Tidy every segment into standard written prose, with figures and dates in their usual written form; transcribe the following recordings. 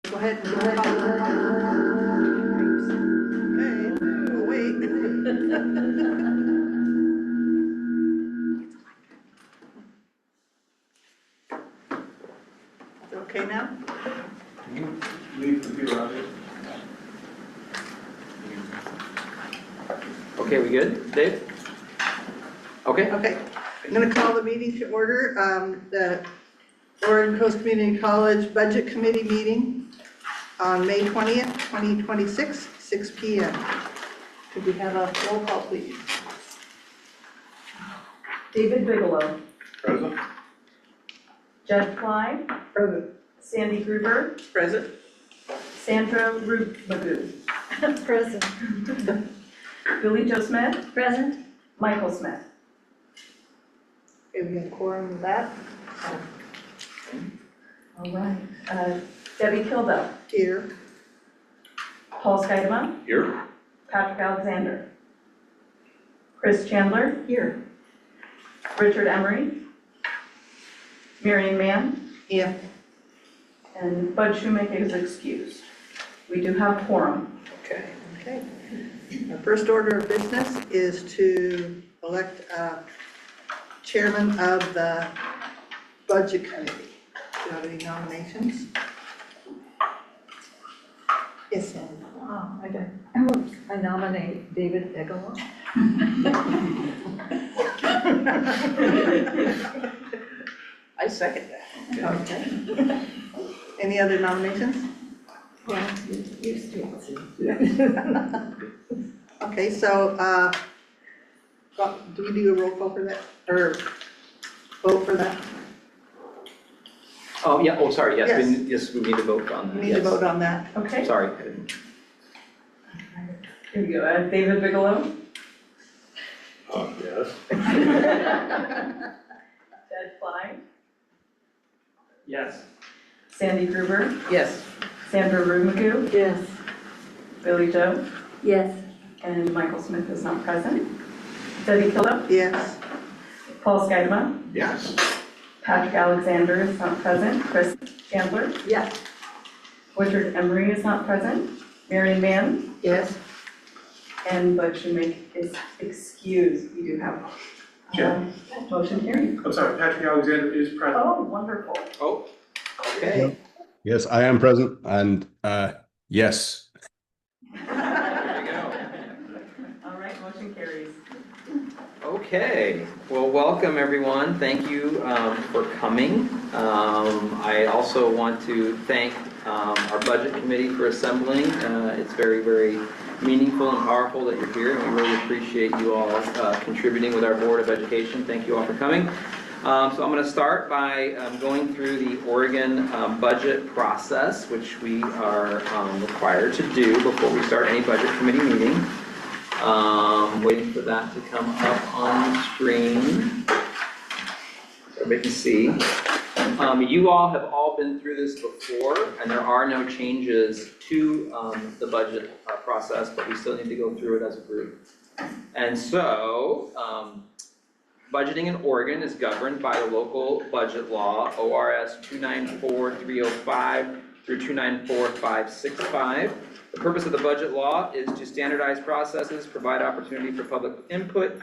Go ahead. Okay, oh, wait. Is it okay now? Can you leave the computer on? Okay, we good, Dave? Okay. Okay, I'm going to call the meeting to order. The Oregon Coast Community College Budget Committee meeting on May 20th, 2026, 6 p.m. Could we have a roll call, please? David Bigelow. Present. Jed Klein. Present. Sandy Gruber. Present. Sandra Magoo. Present. Billy Joe Smith. Present. Michael Smith. Okay, we got a quorum with that. All right. Debbie Kilduff. Here. Paul Skidema. Here. Patrick Alexander. Chris Chandler. Here. Richard Emery. Marion Mann. Yeah. And Bud Shoemaker is excused. We do have quorum. Okay. Okay. Our first order of business is to elect a chairman of the Budget Committee. Do you have any nominations? Yes, Sandy. Oh, okay. I nominate David Bigelow. I second that. Okay. Any other nominations? Yeah, you speak. Okay, so, do we do a roll call for that, or vote for that? Oh, yeah, oh, sorry, yes, Yes. we need to vote on that. We need to yes. vote on that. Okay. Sorry. I didn't- Here we go. David Bigelow. Yes. Jed Klein. Yes. Sandy Gruber. Yes. Sandra Magoo. Yes. Billy Joe. Yes. And Michael Smith is not present. Debbie Kilduff. Yes. Paul Skidema. Yes. Patrick Alexander is not present. Chris Chandler. Yes. Richard Emery is not present. Marion Mann. Yes. And Bud Shoemaker is excused. We do have Sure. motion carried. I'm sorry, Patrick Alexander is present. Oh, wonderful. Oh, okay. Yes, I am present, and yes. There you go. All right, motion carries. Okay, well, welcome everyone. Thank you for coming. I also want to thank our budget committee for assembling. It's very, very meaningful and powerful that you're here, and we really appreciate you all contributing with our Board of Education. Thank you all for coming. So I'm going to start by going through the Oregon budget process, which we are required to do before we start any budget committee meeting. Waiting for that to come up on the screen so everybody can see. You all have all been through this before, and there are no changes to the budget process, but we still need to go through it as a group. And so, budgeting in Oregon is governed by the local budget law, ORS 294305 through 294565. The purpose of the budget law is to standardize processes, provide opportunity for public input.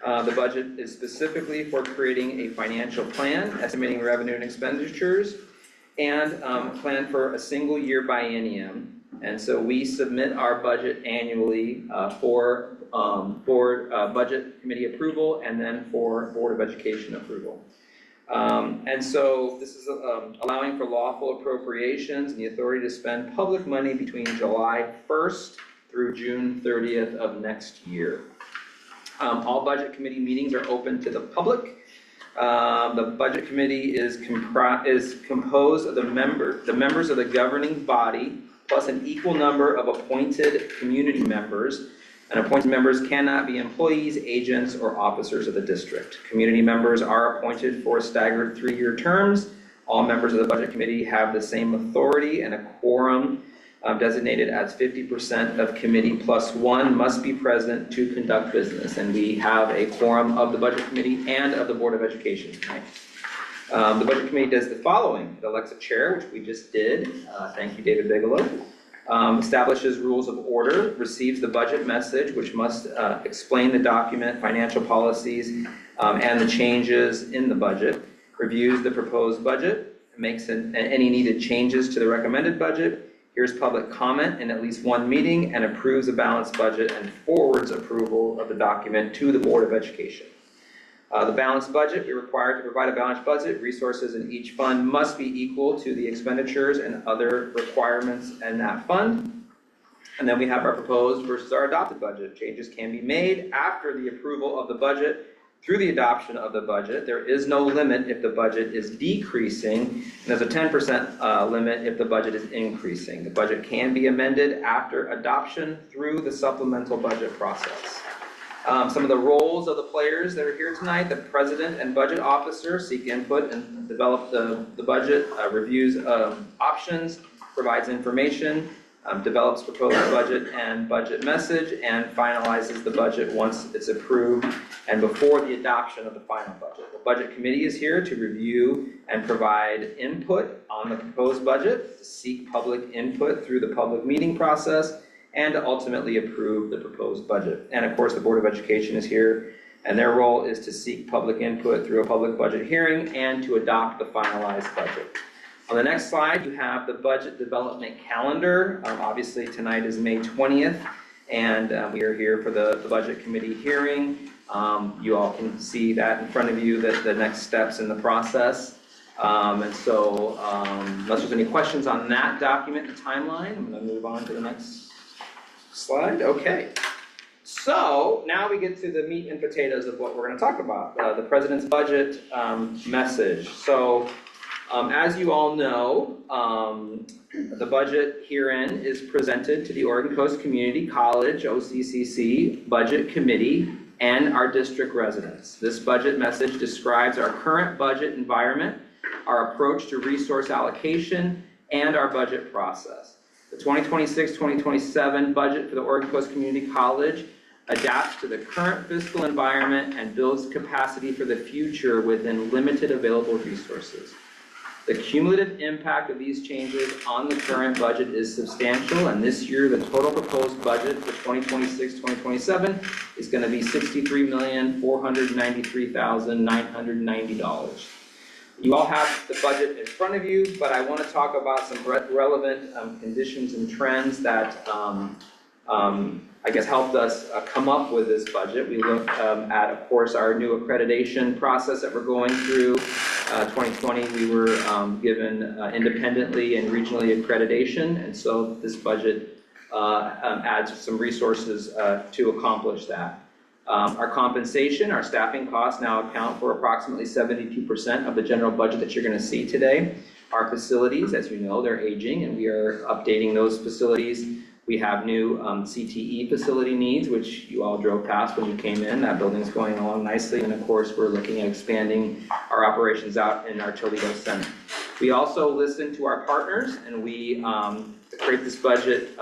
The budget is specifically for creating a financial plan, estimating revenue and expenditures, and plan for a single year biennium. And so we submit our budget annually for budget committee approval and then for Board of Education approval. And so this is allowing for lawful appropriations and the authority to spend public money between July 1st through June 30th of next year. All budget committee meetings are open to the public. The budget committee is composed of the members of the governing body plus an equal number of appointed community members. And appointed members cannot be employees, agents, or officers of the district. Community members are appointed for staggered 3-year terms. All members of the budget committee have the same authority, and a quorum designated as 50% of committee plus one must be present to conduct business. And we have a quorum of the budget committee and of the Board of Education tonight. The Budget Committee does the following. It elects a chair, which we just did. Thank you, David Bigelow. Establishes rules of order, receives the budget message, which must explain the document, financial policies, and the changes in the budget, reviews the proposed budget, makes any needed changes to the recommended budget, hears public comment in at least one meeting, and approves a balanced budget and forwards approval of the document to the Board of Education. The balanced budget, we're required to provide a balanced budget. Resources in each fund must be equal to the expenditures and other requirements in that fund. And then we have our proposed versus our adopted budget. Changes can be made after the approval of the budget through the adoption of the budget. There is no limit if the budget is decreasing, and there's a 10% limit if the budget is increasing. The budget can be amended after adoption through the supplemental budget process. Some of the roles of the players that are here tonight: the president and budget officer seek input and develop the budget, reviews options, provides information, develops proposed budget and budget message, and finalizes the budget once it's approved and before the adoption of the final budget. The Budget Committee is here to review and provide input on the proposed budget, to seek public input through the public meeting process, and to ultimately approve the proposed budget. And of course, the Board of Education is here, and their role is to seek public input through a public budget hearing and to adopt the finalized budget. On the next slide, you have the budget development calendar. Obviously, tonight is May 20th, and we are here for the Budget Committee hearing. You all can see that in front of you, that the next steps in the process. And so, unless there's any questions on that document and timeline, I'm going to move on to the next slide. Okay. So now we get to the meat and potatoes of what we're going to talk about, the President's budget message. So as you all know, the budget herein is presented to the Oregon Coast Community College, OCCC, Budget Committee, and our district residents. This budget message describes our current budget environment, our approach to resource allocation, and our budget process. The 2026-2027 budget for the Oregon Coast Community College adapts to the current fiscal environment and builds capacity for the future within limited available resources. The cumulative impact of these changes on the current budget is substantial, and this year the total proposed budget for 2026-2027 is going to be $63,493,990. You all have the budget in front of you, but I want to talk about some relevant conditions and trends that I guess helped us come up with this budget. We looked at, of course, our new accreditation process that we're going through. 2020, we were given independently and regionally accreditation, and so this budget adds some resources to accomplish that. Our compensation, our staffing costs now account for approximately 72% of the general budget that you're going to see today. Our facilities, as you know, they're aging, and we are updating those facilities. We have new CTE facility needs, which you all drove past when you came in. That building's going along nicely, and of course, we're looking at expanding our operations out in our Toledo Center. We also listen to our partners, and we create this budget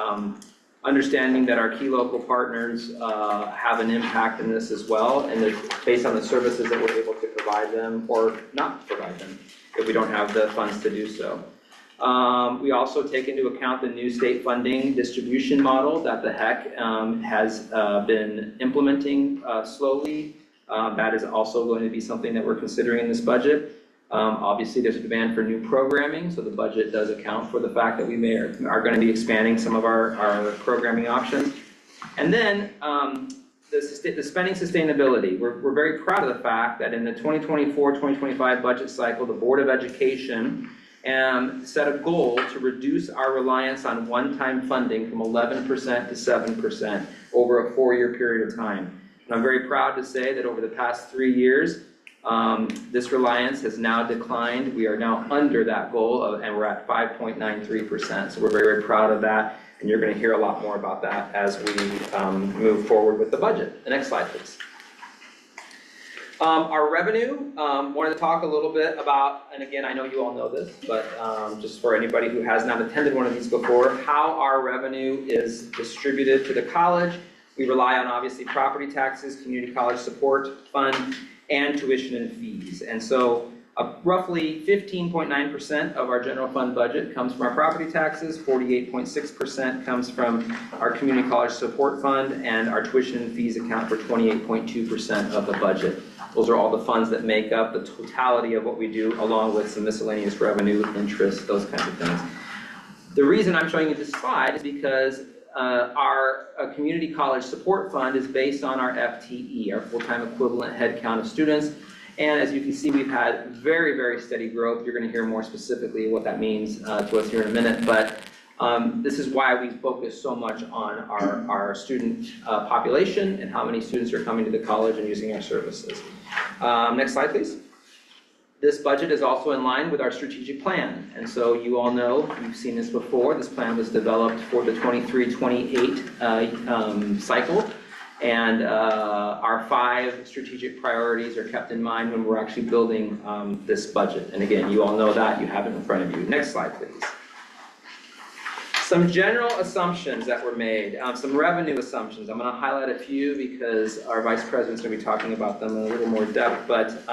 understanding that our key local partners have an impact in this as well, and based on the services that we're able to provide them or not provide them if we don't have the funds to do so. We also take into account the new state funding distribution model that the HEC has been implementing slowly. That is also going to be something that we're considering in this budget. Obviously, there's a demand for new programming, so the budget does account for the fact that we are going to be expanding some of our programming options. And then the spending sustainability. We're very proud of the fact that in the 2024-2025 budget cycle, the Board of Education set a goal to reduce our reliance on one-time funding from 11% to 7% over a 4-year period of time. And I'm very proud to say that over the past 3 years, this reliance has now declined. We are now under that goal, and we're at 5.93%. So we're very, very proud of that, and you're going to hear a lot more about that as we move forward with the budget. The next slide, please. Our revenue, wanted to talk a little bit about, and again, I know you all know this, but just for anybody who has not attended one of these before, how our revenue is distributed to the college. We rely on, obviously, property taxes, community college support fund, and tuition and fees. And so Roughly 15.9% of our general fund budget comes from our property taxes, 48.6% comes from our community college support fund, and our tuition and fees account for 28.2% of the budget. Those are all the funds that make up the totality of what we do, along with some miscellaneous revenue, interest, those kinds of things. The reason I'm showing you this slide is because our community college support fund is based on our FTE, our full-time equivalent head count of students. And as you can see, we've had very, very steady growth. You're going to hear more specifically what that means to us here in a minute. But this is why we focus so much on our student population and how many students are coming to the college and using our services. Next slide, please. This budget is also in line with our strategic plan. And so you all know, you've seen this before, this plan was developed for the 23-28 cycle. And our 5 strategic priorities are kept in mind when we're actually building this budget. And again, you all know that, you have it in front of you. Next slide, please. Some general assumptions that were made, some revenue assumptions. I'm going to highlight a few because our vice president's going to be talking about them in a little more depth. But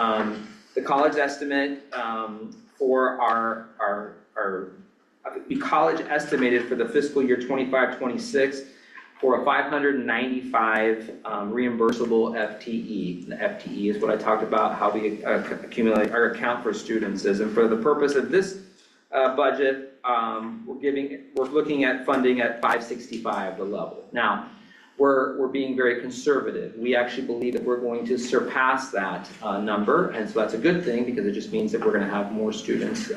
the college estimate for the college estimated for the fiscal year 25-26 for a 595 reimbursable FTE. The FTE is what I talked about, how we accumulate or account for students is. And for the purpose of this budget, we're looking at funding at 565, the level. Now, we're being very conservative. We actually believe that we're going to surpass that number, and so that's a good thing because it just means that we're going to have more students.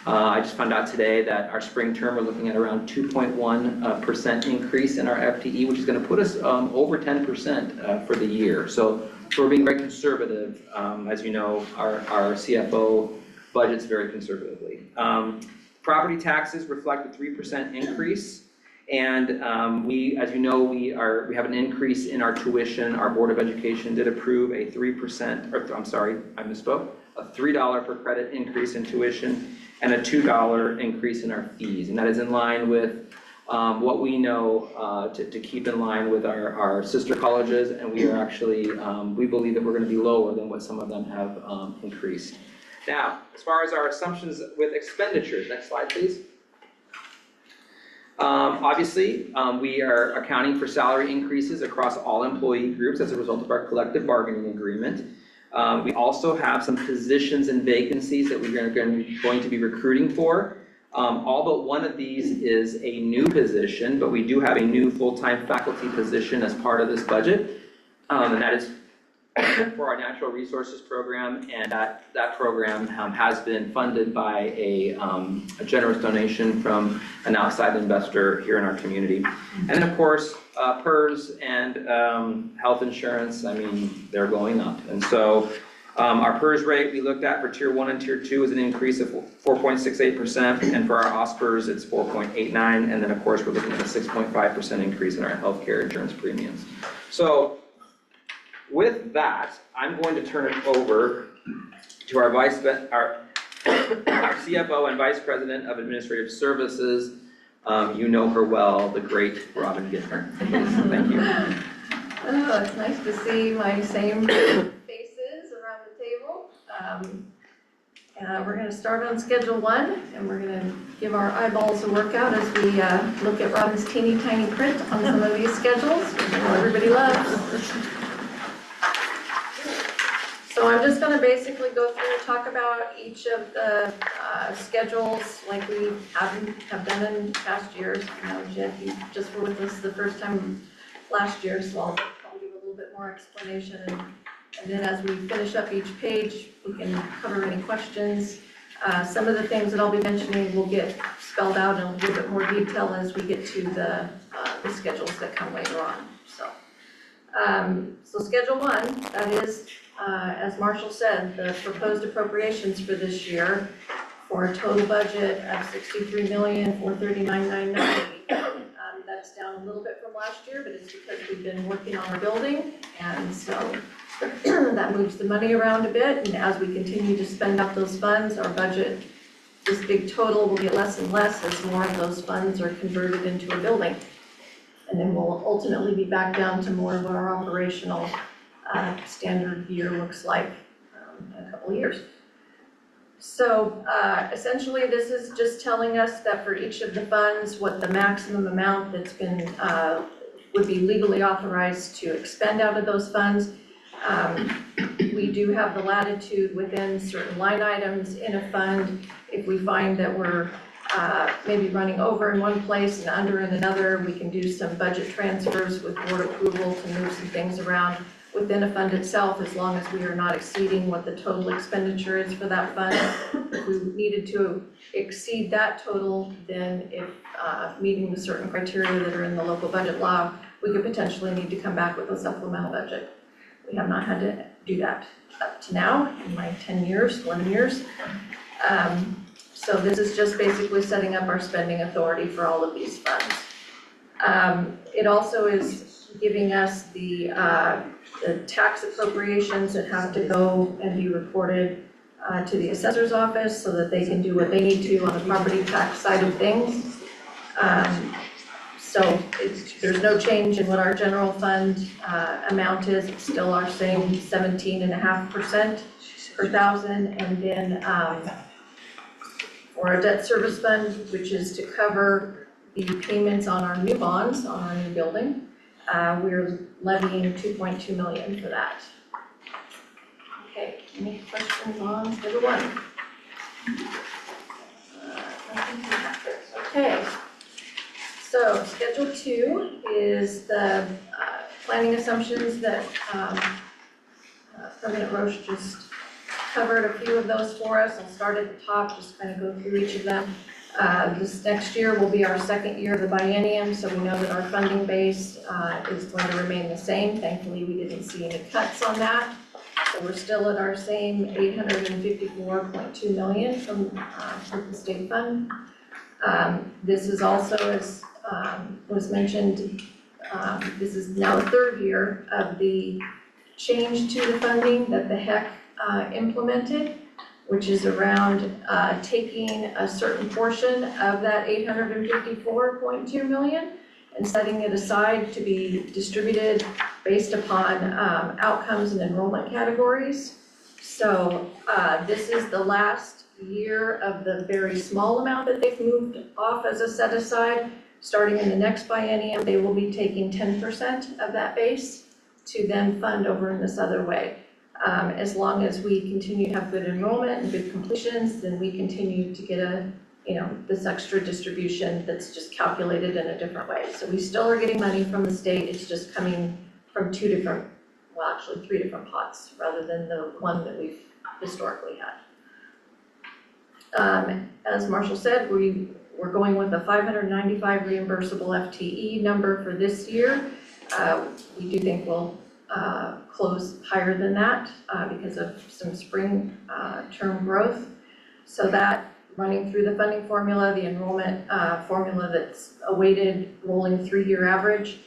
I just found out today that our spring term, we're looking at around 2.1% increase in our FTE, which is going to put us over 10% for the year. So we're being very conservative. As you know, our CFO budgets very conservatively. Property taxes reflect a 3% increase. And as you know, we have an increase in our tuition. Our Board of Education did approve a 3%, or I'm sorry, I misspoke, a $3 per credit increase in tuition and a $2 increase in our fees. And that is in line with what we know to keep in line with our sister colleges. And we are actually, we believe that we're going to be lower than what some of them have increased. Now, as far as our assumptions with expenditures, next slide, please. Obviously, we are accounting for salary increases across all employee groups as a result of our collective bargaining agreement. We also have some positions and vacancies that we are going to be recruiting for. All but one of these is a new position, but we do have a new full-time faculty position as part of this budget, and that is for our natural resources program, and that program has been funded by a generous donation from an outside investor here in our community. And then of course, PERS and health insurance, I mean, they're going up. And so our PERS rate we looked at for Tier 1 and Tier 2 is an increase of 4.68%, and for our OSPERS it's 4.89, and then of course we're looking at a 6.5% increase in our healthcare insurance premiums. So with that, I'm going to turn it over to our CFO and Vice President of Administrative Services. You know her well, the great Robin Gittner. Thank you. Oh, it's nice to see my same faces around the table. We're going to start on Schedule 1, and we're going to give our eyeballs a workout as we look at Robin's teeny tiny print on some of these schedules, which I know everybody loves. So I'm just going to basically go through and talk about each of the schedules like we have done in past years. You know, Jed, you just were with us the first time last year, so I'll give a little bit more explanation. And then as we finish up each page, we can cover any questions. Some of the things that I'll be mentioning will get spelled out in a little bit more detail as we get to the schedules that come later on. So Schedule 1, that is, as Marshall said, the proposed appropriations for this year for a total budget of $63,439,990. That's down a little bit from last year, but it's because we've been working on our building, and so that moves the money around a bit. And as we continue to spend up those funds, our budget, this big total, will get less and less as more of those funds are converted into a building. And then we'll ultimately be back down to more of what our operational standard year looks like in a couple of years. So essentially, this is just telling us that for each of the funds, what the maximum amount that's been, would be legally authorized to expend out of those funds. We do have the latitude within certain line items in a fund. If we find that we're maybe running over in one place and under in another, we can do some budget transfers with board approval to move some things around within a fund itself, as long as we are not exceeding what the total expenditure is for that fund. If we needed to exceed that total, then if meeting the certain criteria that are in the local budget law, we could potentially need to come back with a supplemental budget. We have not had to do that up to now in my 11 years. So this is just basically setting up our spending authority for all of these funds. It also is giving us the tax appropriations that have to go and be reported to the assessor's office so that they can do what they need to on the property tax side of things. So there's no change in what our general fund amount is. It's still our same 17.5% per thousand. And then for our debt service fund, which is to cover the payments on our new bonds, on our new building, we're levying $2.2 million for that. Okay, any questions on Schedule 1? Okay. So Schedule 2 is the planning assumptions that President Roche just covered a few of those for us. I'll start at the top, just kind of go through each of them. This next year will be our second year of the biennium, so we know that our funding base is going to remain the same. Thankfully, we didn't see any cuts on that. So we're still at our same $854.2 million from the state fund. This is also, as was mentioned, this is now the third year of the change to the funding that the HEC implemented, which is around taking a certain portion of that $854.2 million and setting it aside to be distributed based upon outcomes and enrollment categories. So this is the last year of the very small amount that they've moved off as a set aside. Starting in the next biennium, they will be taking 10% of that base to then fund over in this other way. As long as we continue to have good enrollment and good completions, then we continue to get this extra distribution that's just calculated in a different way. So we still are getting money from the state, it's just coming from three different pots rather than the one that we've historically had. As Marshall said, we're going with a 595 reimbursable FTE number for this year. We do think we'll close higher than that because of some spring term growth. So that running through the funding formula, the enrollment formula that's a weighted rolling 3-year average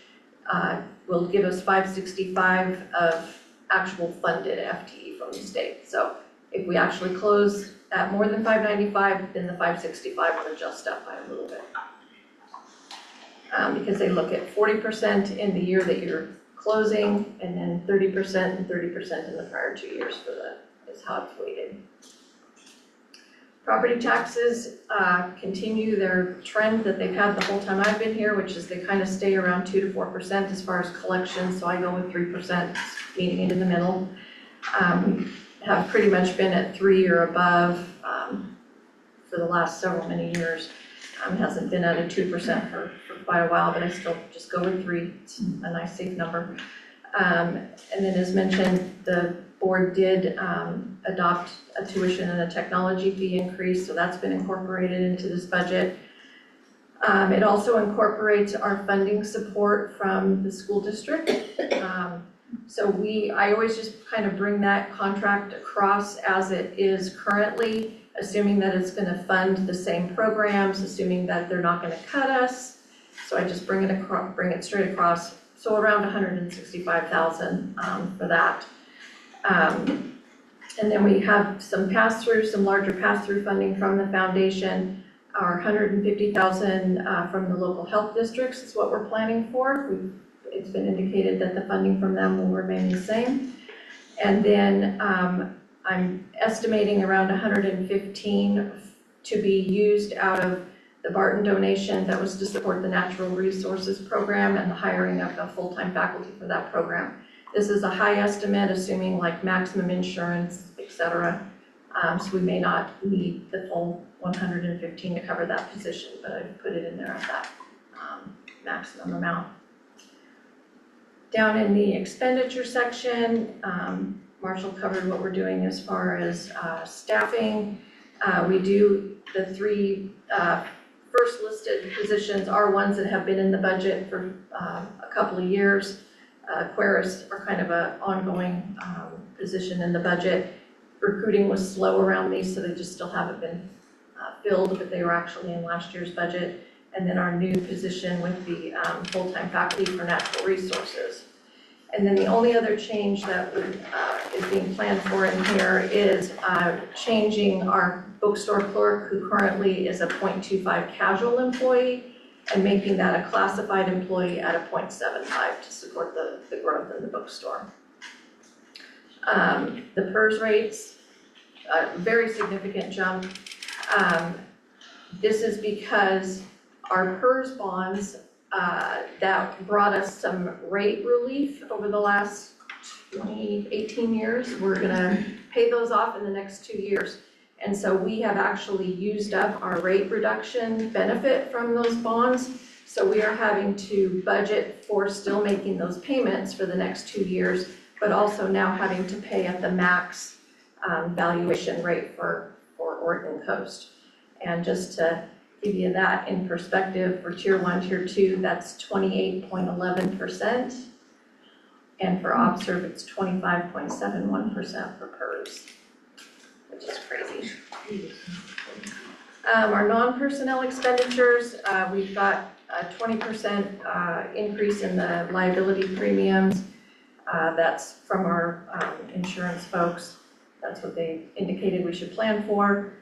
will give us 565 of actual funded FTE from the state. So if we actually close at more than 595, then the 565 will adjust up by a little bit. Because they look at 40% in the year that you're closing, and then 30% and 30% in the prior 2 years is how it's weighted. Property taxes continue their trend that they've had the whole time I've been here, which is they kind of stay around 2 to 4% as far as collections, so I go with 3%, meeting it in the middle. Have pretty much been at 3 or above for the last many years. Hasn't been at a 2% for quite a while, but I still just go with 3. It's a nice safe number. And then as mentioned, the board did adopt a tuition and a technology fee increase, so that's been incorporated into this budget. It also incorporates our funding support from the school district. So I always just kind of bring that contract across as it is currently, assuming that it's going to fund the same programs, assuming that they're not going to cut us. So I just bring it straight across. So around $165,000 for that. And then we have some pass-through, some larger pass-through funding from the foundation. Our $150,000 from the local health districts is what we're planning for. It's been indicated that the funding from them will remain the same. And then I'm estimating around 115 to be used out of the Barton donation that was to support the Natural Resources Program and the hiring of a full-time faculty for that program. This is a high estimate, assuming like maximum insurance, et cetera. So we may not need the full 115 to cover that position, but I've put it in there at that maximum amount. Down in the expenditure section, Marshall covered what we're doing as far as staffing. We do the three first listed positions are ones that have been in the budget for a couple of years. Queries are kind of an ongoing position in the budget. Recruiting was slow around these, so they just still haven't been filled, but they were actually in last year's budget. And then our new position with the full-time faculty for natural resources. And then the only other change that is being planned for in here is changing our bookstore clerk, who currently is a .25 casual employee, and making that a classified employee at a .75 to support the growth in the bookstore. The PERS rates, a very significant jump. This is because our PERS bonds that brought us some rate relief over the last 18 years. We're gonna pay those off in the next 2 years. And so we have actually used up our rate reduction benefit from those bonds. So we are having to budget for still making those payments for the next 2 years, but also now having to pay at the max valuation rate for Oregon Coast. And just to give you that in perspective, for Tier 1, Tier 2, that's 28.11%. And for OBSERV, it's 25.71% for PERS, which is crazy. Our non-personnel expenditures, we've got a 20% increase in the liability premiums. That's from our insurance folks. That's what they indicated we should plan for.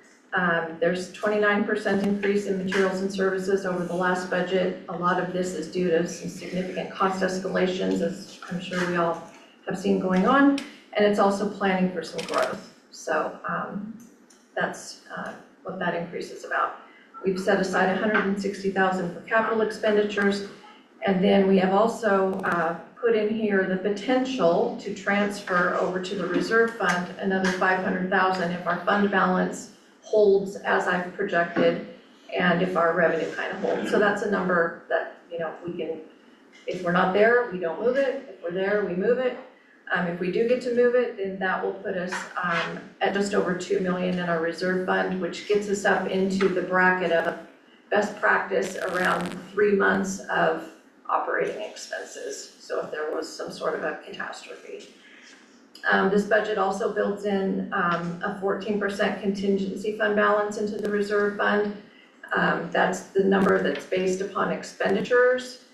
There's 29% increase in materials and services over the last budget. A lot of this is due to some significant cost escalations, as I'm sure we all have seen going on, and it's also planning for some growth. So that's what that increase is about. We've set aside $160,000 for capital expenditures, and then we have also put in here the potential to transfer over to the reserve fund another $500,000 if our fund balance holds as I've projected, and if our revenue kind of holds. So that's a number that, you know, we can, if we're not there, we don't move it. If we're there, we move it. If we do get to move it, then that will put us at just over $2 million in our reserve fund, which gets us up into the bracket of best practice around 3 months of operating expenses. So if there was some sort of a catastrophe. This budget also builds in a 14% contingency fund balance into the reserve fund. That's the number that's based upon expenditures.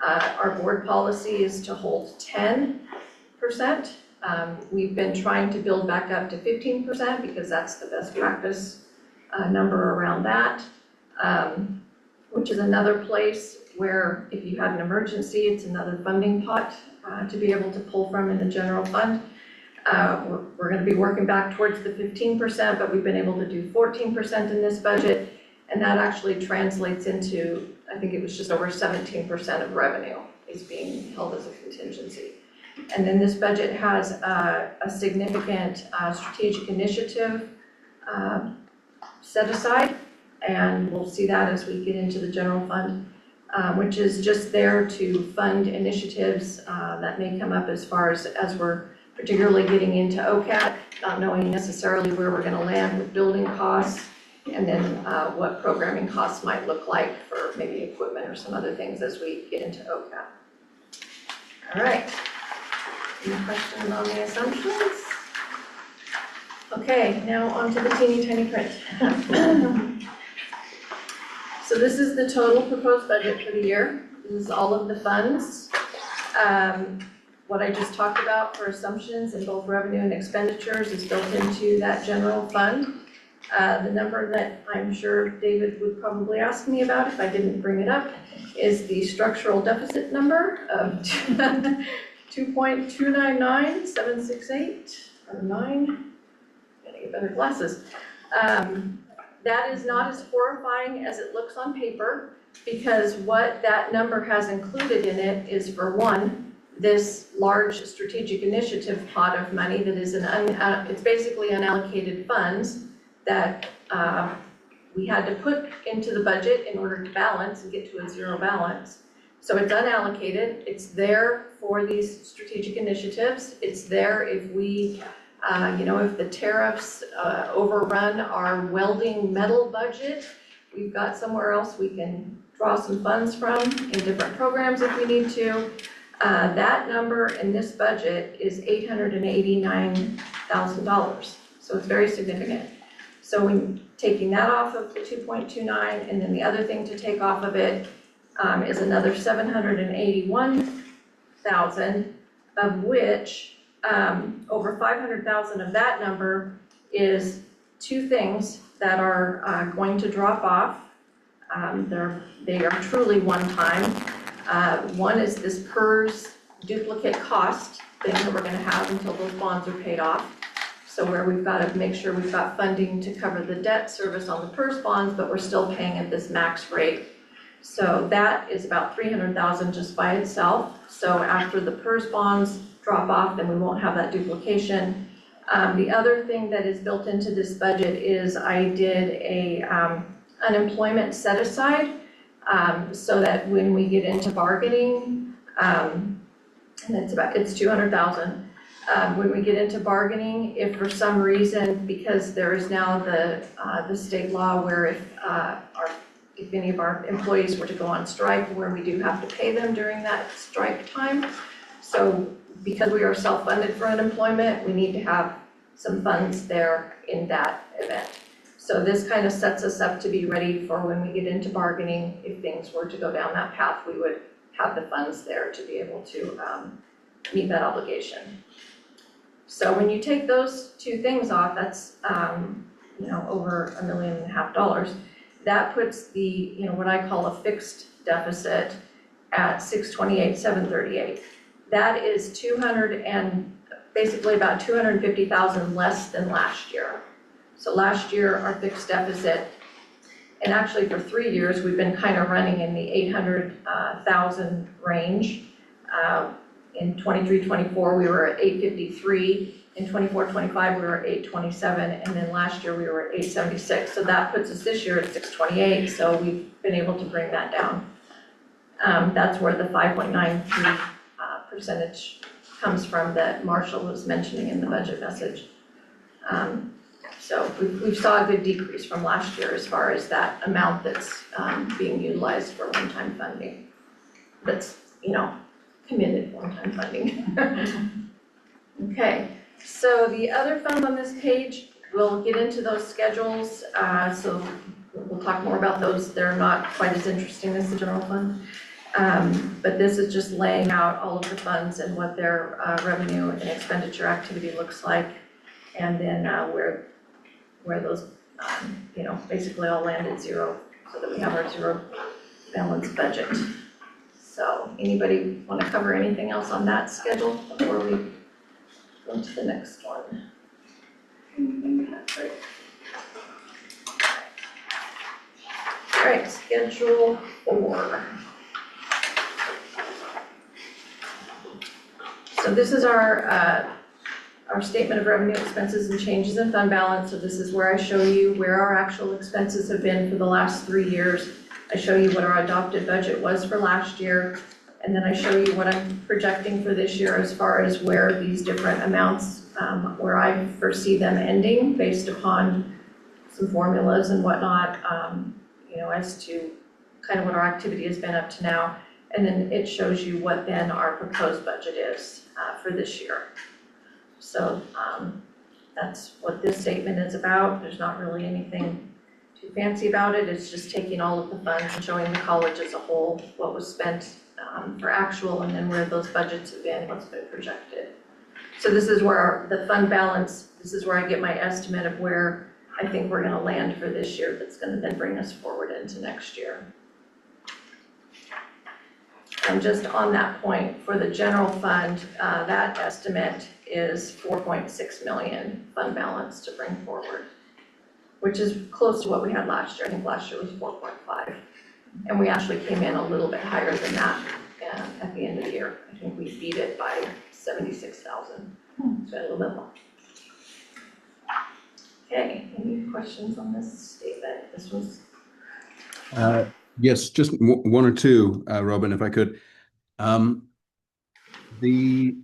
Our board policy is to hold 10%. We've been trying to build back up to 15% because that's the best practice number around that, which is another place where if you had an emergency, it's another funding pot to be able to pull from in the general fund. We're going to be working back towards the 15%, but we've been able to do 14% in this budget, and that actually translates into, I think it was just over 17% of revenue is being held as a contingency. And then this budget has a significant strategic initiative set aside, and we'll see that as we get into the general fund, which is just there to fund initiatives that may come up as far as we're particularly getting into OCCC, not knowing necessarily where we're going to land with building costs, and then what programming costs might look like for maybe equipment or some other things as we get into OCCC. All right. Any questions on the assumptions? Okay, now on to the teeny tiny print. So this is the total proposed budget for the year. This is all of the funds. What I just talked about for assumptions in both revenue and expenditures is built into that general fund. The number that I'm sure David would probably ask me about if I didn't bring it up is the structural deficit number of 2.299768 or 9. hey, better glasses. That is not as horrifying as it looks on paper, because what that number has included in it is, for one, this large strategic initiative pot of money that is it's basically unallocated funds that we had to put into the budget in order to balance and get to a zero balance. So it's unallocated, it's there for these strategic initiatives, it's there if we, if the tariffs overrun our welding metal budget, we've got somewhere else we can draw some funds from in different programs if we need to. That number in this budget is $889,000, so it's very significant. So when taking that off of the 2.29, and then the other thing to take off of it is another 781,000, of which over 500,000 of that number is two things that are going to drop off. They are truly one-time. One is this PERS duplicate cost thing that we're gonna have until those bonds are paid off. So where we've got to make sure we've got funding to cover the debt service on the PERS bonds, but we're still paying at this max rate. So that is about 300,000 just by itself. So after the PERS bonds drop off, then we won't have that duplication. The other thing that is built into this budget is I did a unemployment set aside, so that when we get into bargaining, and it's 200,000. When we get into bargaining, if for some reason, because there is now the state law where if any of our employees were to go on strike, where we do have to pay them during that strike time. So because we are self-funded for unemployment, we need to have some funds there in that event. So this kind of sets us up to be ready for when we get into bargaining. If things were to go down that path, we would have the funds there to be able to meet that obligation. So when you take those two things off, that's over $1.5 million. That puts the what I call a fixed deficit at $628,738. That is basically about 250,000 less than last year. So last year our fixed deficit, and actually for 3 years we've been kind of running in the 800,000 range. In 23-24 we were at 853. In 24-25 we were at 827, and then last year we were at 876. So that puts us this year at 628. So we've been able to bring that down. That's where the 5.93 percentage comes from that Marshall was mentioning in the budget message. So we saw a good decrease from last year as far as that amount that's being utilized for one-time funding. That's committed one-time funding. Okay, so the other funds on this page, we'll get into those schedules. So we'll talk more about those. They're not quite as interesting as the general fund. But this is just laying out all of the funds and what their revenue and expenditure activity looks like, and then where those basically all land at zero, so that we have our zero balance budget. So anybody want to cover anything else on that schedule before we go to the next one? Great. All right, schedule 4. So this is our statement of revenue, expenses, and changes in fund balance. So this is where I show you where our actual expenses have been for the last 3 years. I show you what our adopted budget was for last year, and then I show you what I'm projecting for this year as far as where these different amounts, where I foresee them ending based upon some formulas and whatnot, as to kind of what our activity has been up to now. And then it shows you what then our proposed budget is for this year. So that's what this statement is about. There's not really anything too fancy about it. It's just taking all of the funds and showing the college as a whole what was spent for actual, and then where those budgets have been, what's been projected. So this is where the fund balance, this is where I get my estimate of where I think we're going to land for this year. That's going to then bring us forward into next year. And just on that point, for the general fund, that estimate is 4.6 million fund balance to bring forward, which is close to what we had last year. I think last year was 4.5. And we actually came in a little bit higher than that at the end of the year. I think we beat it by 76,000, so a little bit more. Okay, any questions on this statement? This was, Yes, just one or two, Robin, if I could. In the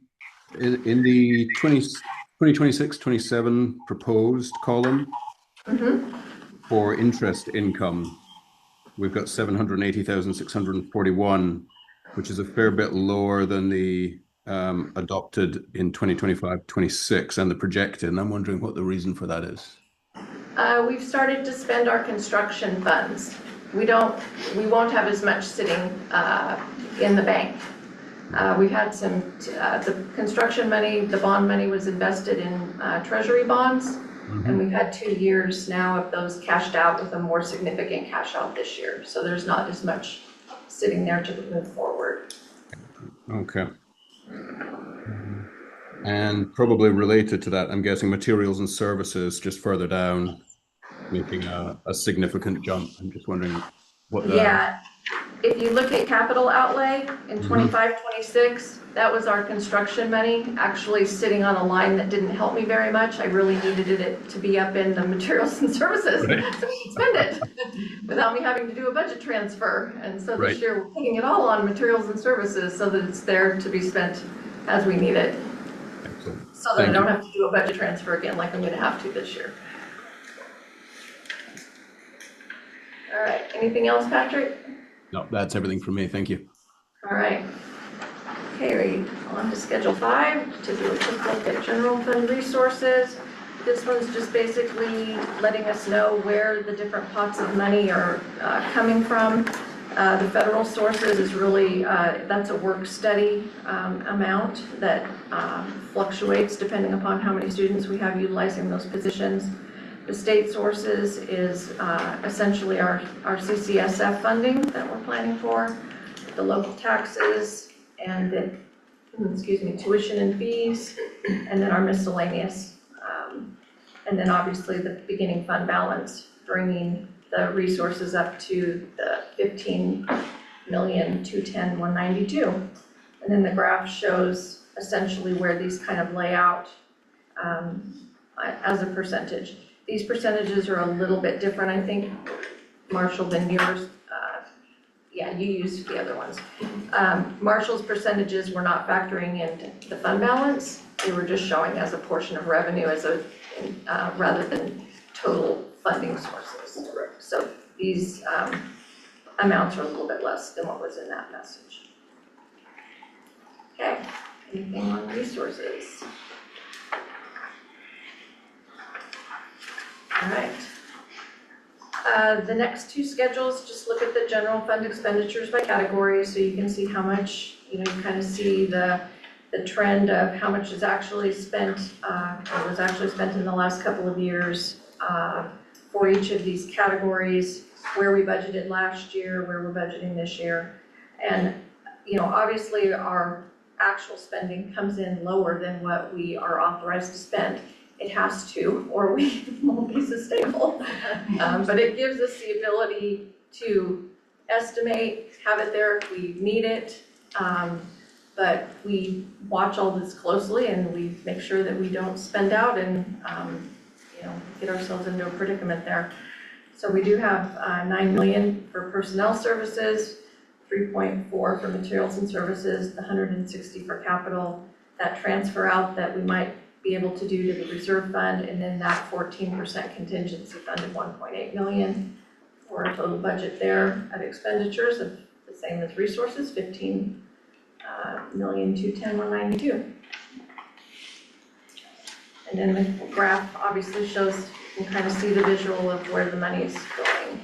2026-27 proposed column for interest income, we've got 780,641, which is a fair bit lower than the adopted in 2025-26 and the projected. And I'm wondering what the reason for that is. we've started to spend our construction funds. We won't have as much sitting in the bank. We've had some, the construction money, the bond money was invested in treasury bonds. And we've had 2 years now of those cashed out with a more significant cash out this year. So there's not as much sitting there to move forward. Okay. And probably related to that, I'm guessing materials and services just further down, making a significant jump. I'm just wondering what that... Yeah, if you look at capital outlay in 25-26, that was our construction money, actually sitting on a line that didn't help me very much. I really needed it to be up in the materials and services so we could spend it without me having to do a budget transfer. And so this year we're putting it all on materials and services so that it's there to be spent as we need it. Excellent. So that I don't have to do a budget transfer again like I'm going to have to this year. All right, anything else, Patrick? No, that's everything from me. Thank you. All right. Okay, on to Schedule 5 to do a quick look at general fund resources. This one's just basically letting us know where the different pots of money are coming from. The federal sources is really, that's a work study amount that fluctuates depending upon how many students we have utilizing those positions. The state sources is essentially our CCSF funding that we're planning for, the local taxes, and the, tuition and fees, and then our miscellaneous. And then obviously the beginning fund balance, bringing the resources up to the 15,210,192. And then the graph shows essentially where these kind of lay out as a percentage. These percentages are a little bit different, I think, Marshall, than yours. Yeah, you used the other ones. Marshall's percentages were not factoring in the fund balance. They were just showing as a portion of revenue as a rather than total funding sources. So these amounts are a little bit less than what was in that message. Okay, anything on resources? All right. The next two schedules just look at the general fund expenditures by category, so you can see how much, you kind of see the trend of how much is actually spent, or was actually spent in the last couple of years for each of these categories, where we budgeted last year, where we're budgeting this year. And, obviously our actual spending comes in lower than what we are authorized to spend. It has to, or we won't be sustainable. But it gives us the ability to estimate, have it there if we need it. But we watch all this closely and we make sure that we don't spend out and, get ourselves into a predicament there. So we do have 9 million for personnel services, 3.4 for materials and services, the 160 for capital, that transfer out that we might be able to do to the reserve fund, and then that 14% contingency fund of 1.8 million for a total budget there of expenditures of the same as resources, 15,210,192. And then the graph obviously shows, you can kind of see the visual of where the money is going.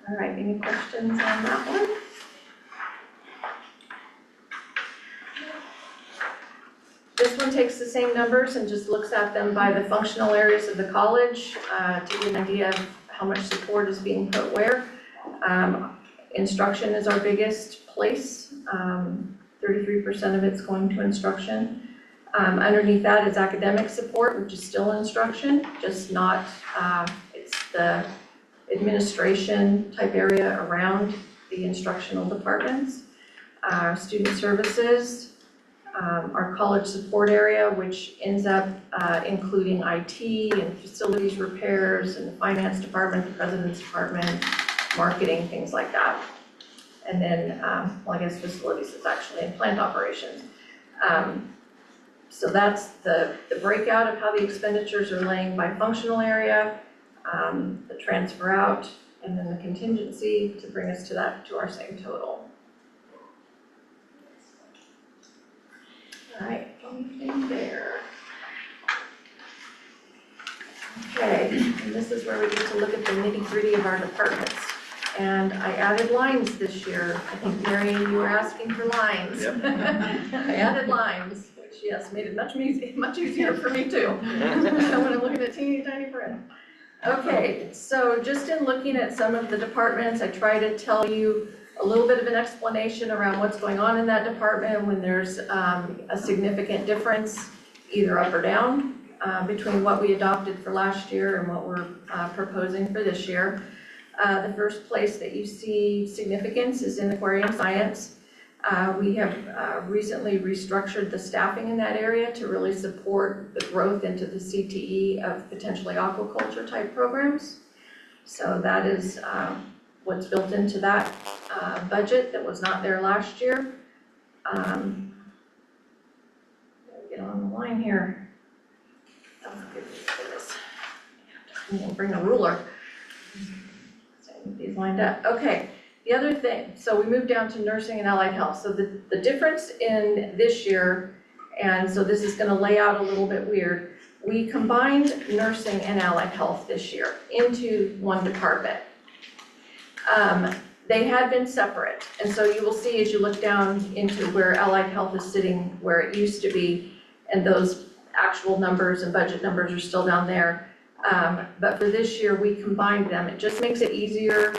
All right, any questions on that one? This one takes the same numbers and just looks at them by the functional areas of the college to get an idea of how much support is being put where. Instruction is our biggest place. 33% of it's going to instruction. Underneath that is academic support, which is still instruction, just not, it's the administration type area around the instructional departments. Student services, our college support area, which ends up including IT and facilities repairs and the finance department, the president's department, marketing, things like that. And then, well, I guess facilities is actually in plant operations. So that's the breakout of how the expenditures are laying by functional area, the transfer out, and then the contingency to bring us to our same total. All right, anything there? Okay, and this is where we get to look at the nitty-gritty of our departments. And I added lines this year. I think, Marion, you were asking for lines. Yep. I added lines, which, yes, made it much easier for me too, when I'm looking at teeny tiny print. Okay, so just in looking at some of the departments, I try to tell you a little bit of an explanation around what's going on in that department when there's a significant difference, either up or down, between what we adopted for last year and what we're proposing for this year. The first place that you see significance is in aquarium science. We have recently restructured the staffing in that area to really support the growth into the CTE of potentially aquaculture type programs. So that is what's built into that budget that was not there last year. Get on the line here. Oh, goodness, we'll bring a ruler. These lined up. Okay, the other thing, so we moved down to nursing and allied health. So the difference in this year, and so this is going to lay out a little bit weird, we combined nursing and allied health this year into one department. They had been separate, and so you will see as you look down into where allied health is sitting where it used to be, and those actual numbers and budget numbers are still down there. But for this year, we combined them. It just makes it easier.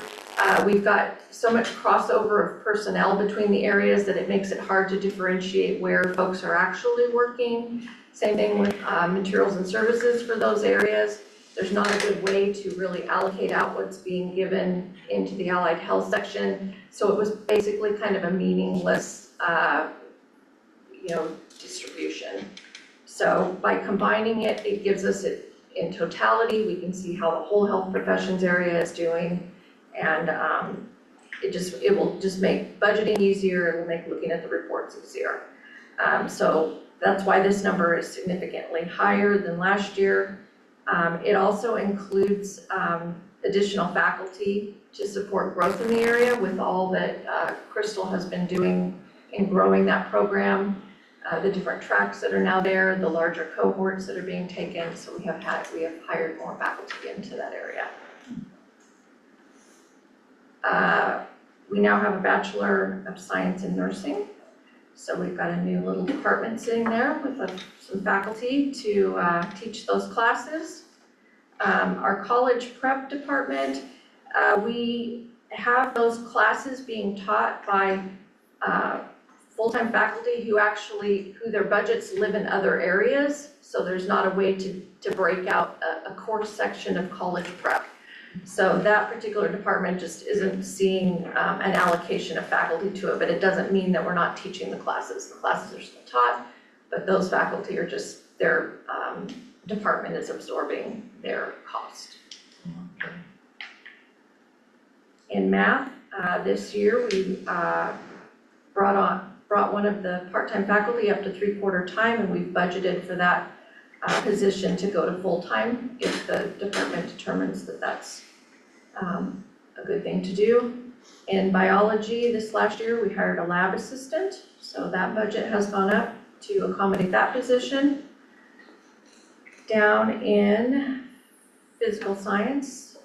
We've got so much crossover of personnel between the areas that it makes it hard to differentiate where folks are actually working. Same thing with materials and services for those areas. There's not a good way to really allocate out what's being given into the allied health section. So it was basically kind of a meaningless, distribution. So by combining it, it gives us it in totality. We can see how the whole health professions area is doing, and it will just make budgeting easier. It will make looking at the reports easier. So that's why this number is significantly higher than last year. It also includes additional faculty to support growth in the area with all that Crystal has been doing in growing that program. The different tracks that are now there, the larger cohorts that are being taken, so we have hired more faculty into that area. We now have a Bachelor of Science in Nursing, so we've got a new little department sitting there with some faculty to teach those classes. Our college prep department, we have those classes being taught by full-time faculty who their budgets live in other areas, so there's not a way to break out a course section of college prep. So that particular department just isn't seeing an allocation of faculty to it, but it doesn't mean that we're not teaching the classes. The classes are still taught, but those faculty are just, their department is absorbing their cost. In math, this year we brought one of the part-time faculty up to 3/4 time, and we've budgeted for that position to go to full-time if the department determines that that's a good thing to do. In biology, this last year, we hired a lab assistant, so that budget has gone up to accommodate that position. Down in physical science,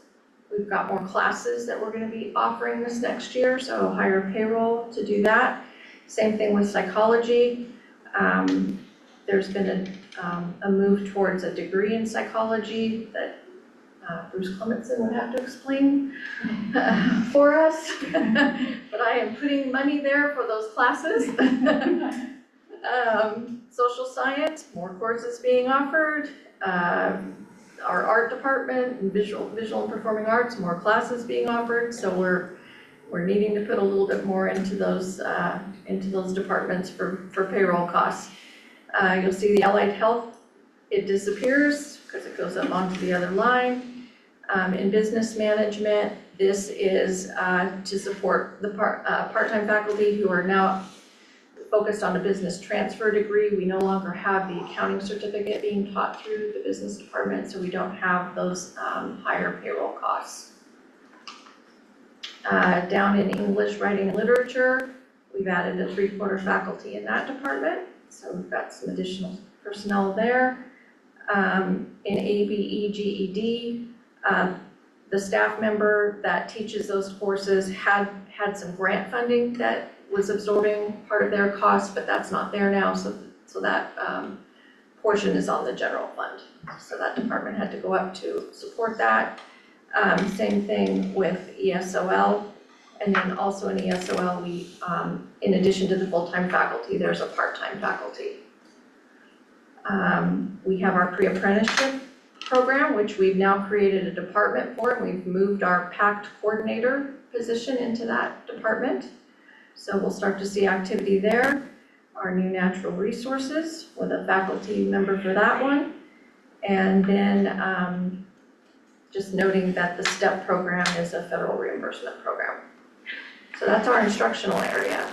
we've got more classes that we're going to be offering this next year, so higher payroll to do that. Same thing with psychology. There's been a move towards a degree in psychology that Bruce Clementson would have to explain for us. But I am putting money there for those classes. Social science, more courses being offered. Our art department, and visual and performing arts, more classes being offered. So we're needing to put a little bit more into those departments for payroll costs. You'll see the allied health, it disappears because it goes up onto the other line. In business management, this is to support the part-time faculty who are now focused on a business transfer degree. We no longer have the accounting certificate being taught through the business department, so we don't have those higher payroll costs. Down in English, writing, and literature, we've added a 3/4 faculty in that department, so we've got some additional personnel there. In ABE, GED, the staff member that teaches those courses had some grant funding that was absorbing part of their costs, but that's not there now, so that portion is on the general fund. So that department had to go up to support that. Same thing with ESOL, and then also in ESOL, we, in addition to the full-time faculty, there's a part-time faculty. We have our pre-apprenticeship program, which we've now created a department for, and we've moved our PACT coordinator position into that department. So we'll start to see activity there. Our new natural resources with a faculty member for that one. And then just noting that the STEP program is a federal reimbursement program. So that's our instructional area.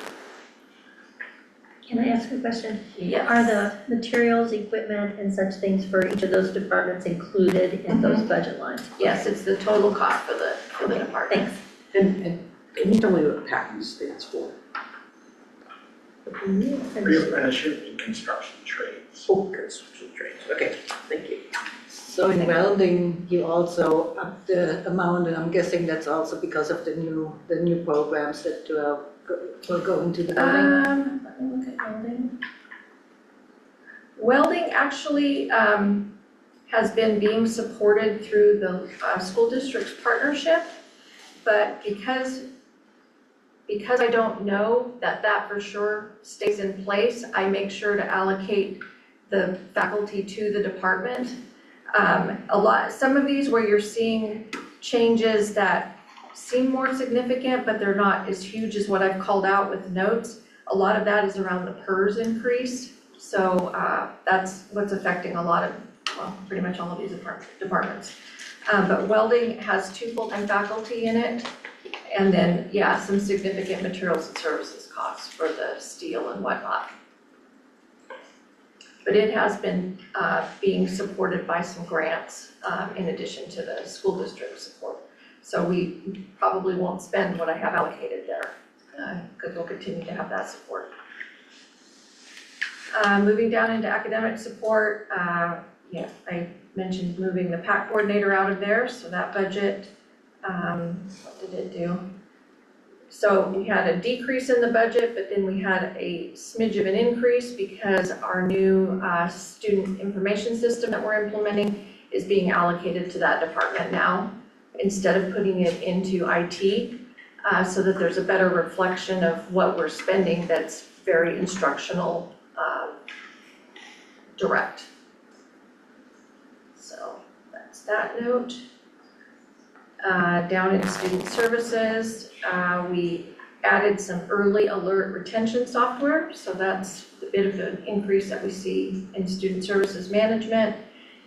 Can I ask a question? Yes. Are the materials, equipment, and such things for each of those departments included in those budget lines? Yes, it's the total cost for the department. Thanks. And can you tell me what PACT stands for? Pre-apprenticeship in construction trades. Oh, construction trades, okay, thank you. So in welding, you also up the amount, and I'm guessing that's also because of the new programs that will go into the building? Let me look at welding. Welding actually has been being supported through the school district's partnership, but because I don't know that for sure stays in place, I make sure to allocate the faculty to the department. Some of these where you're seeing changes that seem more significant, but they're not as huge as what I've called out with notes. A lot of that is around the PERS increase. So that's what's affecting a lot of, well, pretty much all of these departments. But welding has 2 full-time faculty in it. And then, yeah, some significant materials and services costs for the steel and whatnot. But it has been being supported by some grants in addition to the school district support. So we probably won't spend what I have allocated there because we'll continue to have that support. Moving down into academic support, yeah, I mentioned moving the PAC coordinator out of there, so that budget, what did it do? So we had a decrease in the budget, but then we had a smidge of an increase because our new student information system that we're implementing is being allocated to that department now instead of putting it into IT, so that there's a better reflection of what we're spending that's very instructional, direct. So that's that note. Down in student services, we added some early alert retention software. So that's a bit of an increase that we see in student services management.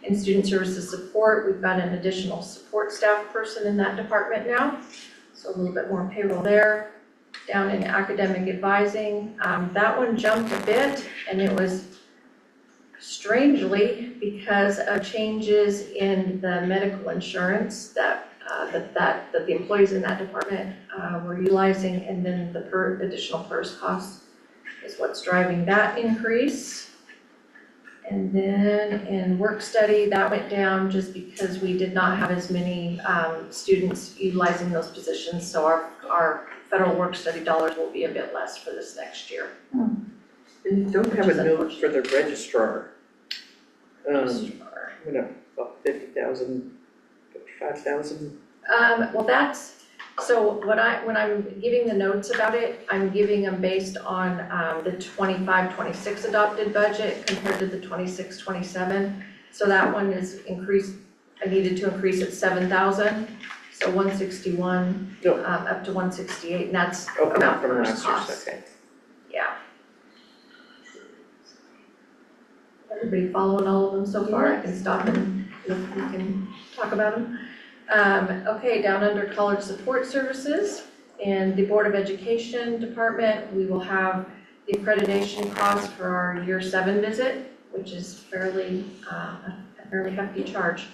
In student services support, we've got an additional support staff person in that department now. So a little bit more payroll there. Down in academic advising, that one jumped a bit, and it was strangely because of changes in the medical insurance that the employees in that department were utilizing, and then the additional PERS costs is what's driving that increase. And then in work study, that went down just because we did not have as many students utilizing those positions, so our federal work study dollars will be a bit less for this next year. And you don't have a note for the registrar. About 50,000 5,000. Well, that's, so when I'm giving the notes about it, I'm giving them based on, the 25-26 adopted budget compared to the 26-27. So that one is increased, I needed to increase it 7,000, so 161, Yep. up to 168, and that's Okay, about the from first last year's, cost. okay. Yeah. Everybody following all of them so far? I can stop and we can talk about them. Okay, down under college support services and the Board of Education Department, we will have the accreditation cost for our year 7 visit, which is fairly, a fairly hefty charge.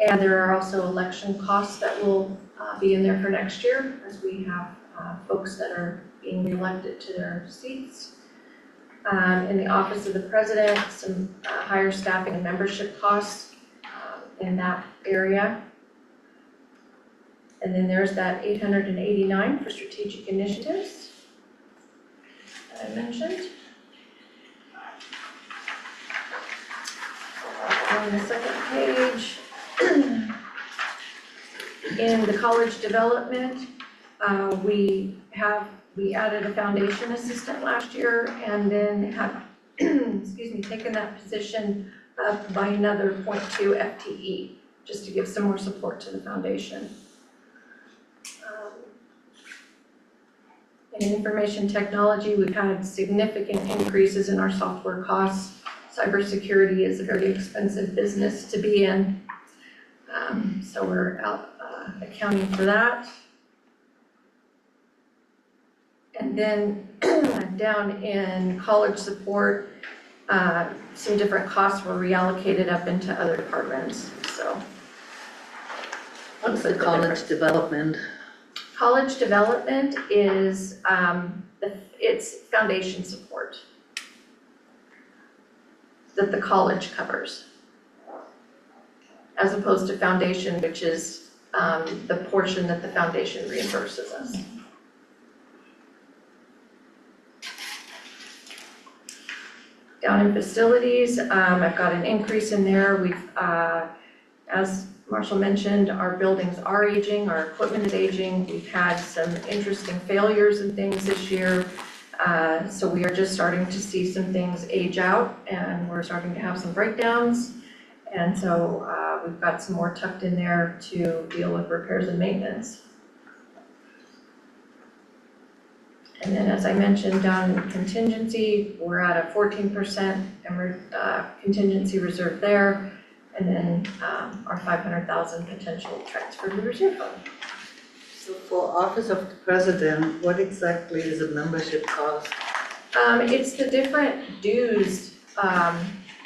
And there are also election costs that will be in there for next year, as we have folks that are being reelected to their seats. In the Office of the President, some higher staffing and membership costs in that area. And then there's that 889 for strategic initiatives that I mentioned. On the second page, in the college development, we added a foundation assistant last year and then have, excuse me, taken that position up by another 0.2 FTE, just to give some more support to the foundation. In information technology, we've had significant increases in our software costs. Cybersecurity is a very expensive business to be in, so we're accounting for that. And then down in college support, some different costs were reallocated up into other departments, so. What's the college development? College development is, it's foundation support that the college covers, as opposed to foundation, which is the portion that the foundation reimburses us. Down in facilities, I've got an increase in there. We've, as Marshall mentioned, our buildings are aging, our equipment is aging. We've had some interesting failures and things this year. So we are just starting to see some things age out and we're starting to have some breakdowns. And so we've got some more tucked in there to deal with repairs and maintenance. And then as I mentioned, down in contingency, we're at a 14% contingency reserve there. And then our 500,000 potential transfer to the reserve fund. So for Office of the President, what exactly is a membership cost? It's the different dues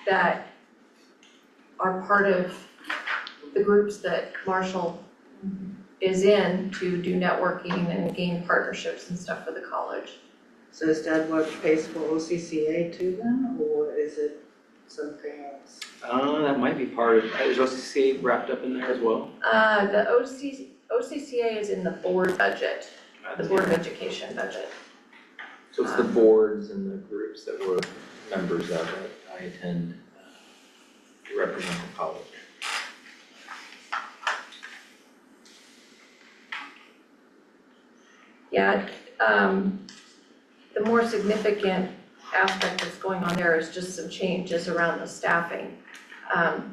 that are part of the groups that Marshall is in to do networking and gain partnerships and stuff for the college. So is that what pays for OCCA too then, or is it something else? That might be part of, is OCCC wrapped up in there as well? The OCCA is in the board budget, the Board of Education budget. So it's the boards and the groups that we're members of that I attend to represent the college. Yeah, the more significant aspect that's going on there is just some changes around the staffing.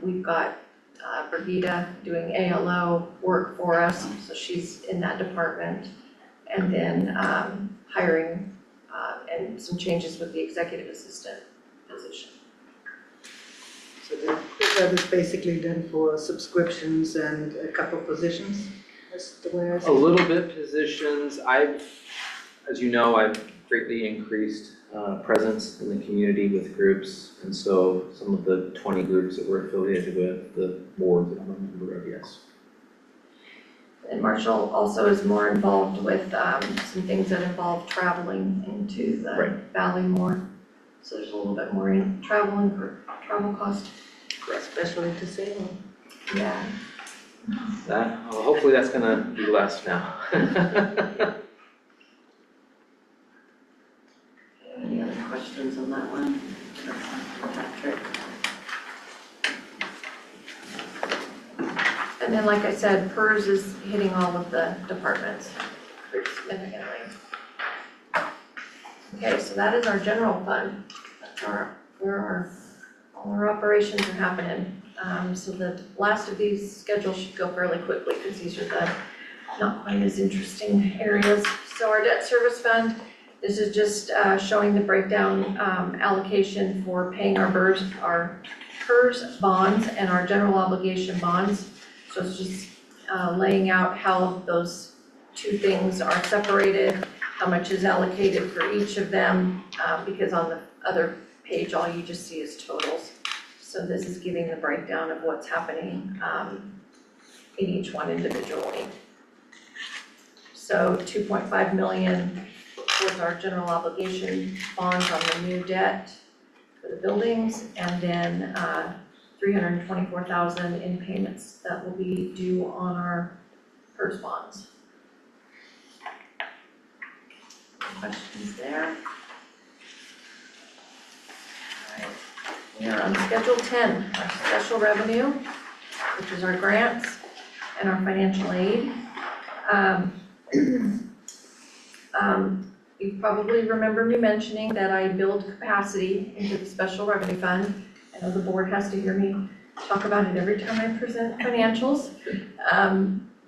We've got Brigida doing ALO work for us, so she's in that department. And then hiring and some changes with the executive assistant position. So that is basically then for subscriptions and a couple positions, that's the way I see it. A little bit positions. As you know, I've greatly increased presence in the community with groups. And so some of the 20 groups that we're affiliated with, the boards that I'm a member of, yes. And Marshall also is more involved with some things that involve traveling into the valley more. So there's a little bit more in traveling for travel cost. Especially to Salem. Yeah. Hopefully that's gonna be less now. Any other questions on that one? Patrick? And And then, like I said, PERS is hitting all of the departments pretty significantly. Okay, so that is our general fund. That's where all our operations are happening. So the last of these schedules should go fairly quickly because these are the not quite as interesting areas. So our debt service fund, this is just showing the breakdown allocation for paying our PERS bonds and our general obligation bonds. So it's just laying out how those two things are separated, how much is allocated for each of them, because on the other page, all you just see is totals. So this is giving the breakdown of what's happening in each one individually. So 2.5 million towards our general obligation bonds on the new debt for the buildings, and then 324,000 in payments that will be due on our PERS bonds. Questions there? All right, we are on Schedule 10, our special revenue, which is our grants and our financial aid. You probably remember me mentioning that I build capacity into the special revenue fund. I know the board has to hear me talk about it every time I present financials.